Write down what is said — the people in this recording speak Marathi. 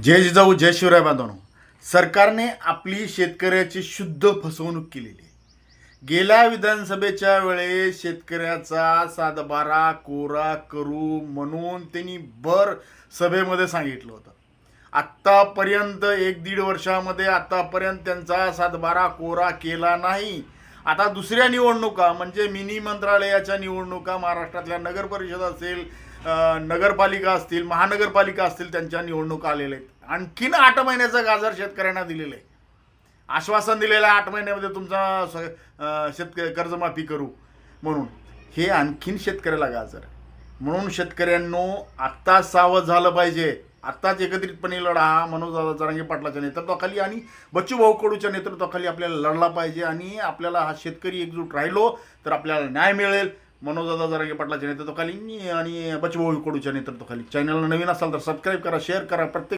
जय जिजाऊ जय शिवराय बांधवांनो, सरकारने आपली शेतकऱ्याची शुद्ध फसवणूक केलेली आहे. गेल्या विधानसभेच्या वेळेस शेतकऱ्याचा सातबारा कोरा करू म्हणून त्यांनी भर सभेमध्ये सांगितलं होतं. आत्तापर्यंत 1-1.5 वर्षामध्ये आत्तापर्यंत त्यांचा सातबारा कोरा केला नाही. आता दुसऱ्या निवडणुका म्हणजे मिनी मंत्रालयाच्या निवडणुका, महाराष्ट्रातल्या नगर परिषद असेल, नगरपालिका असतील, महानगरपालिका असतील, त्यांच्या निवडणुका आलेल्या आहेत. आणखीन 8 महिन्याचं गाजर शेतकऱ्यांना दिलेलं आहे. आश्वासन दिलेलं आहे 8 महिन्यामध्ये तुमचा कर्जमाफी करू म्हणून. हे आणखीन शेतकऱ्याला गाजर. म्हणून शेतकऱ्यांनो आत्ता सावध झालं पाहिजे. आत्ताच एकत्रितपणे लढा हा मनोज जरांगे पाटलाच्या नेतृत्वाखाली आणि बच्चूभाऊ कडूच्या नेतृत्वाखाली आपल्याला लढला पाहिजे. आणि आपल्याला हा शेतकरी एकजूट राहिलो तर आपल्याला न्याय मिळेल. मनोज जरांगे पाटलाच्या नेतृत्वाखाली आणि बच्चूभाऊ कडूच्या नेतृत्वाखाली. चॅनलला नवीन असाल तर सबस्क्राईब करा, शेअर करा. प्रत्येक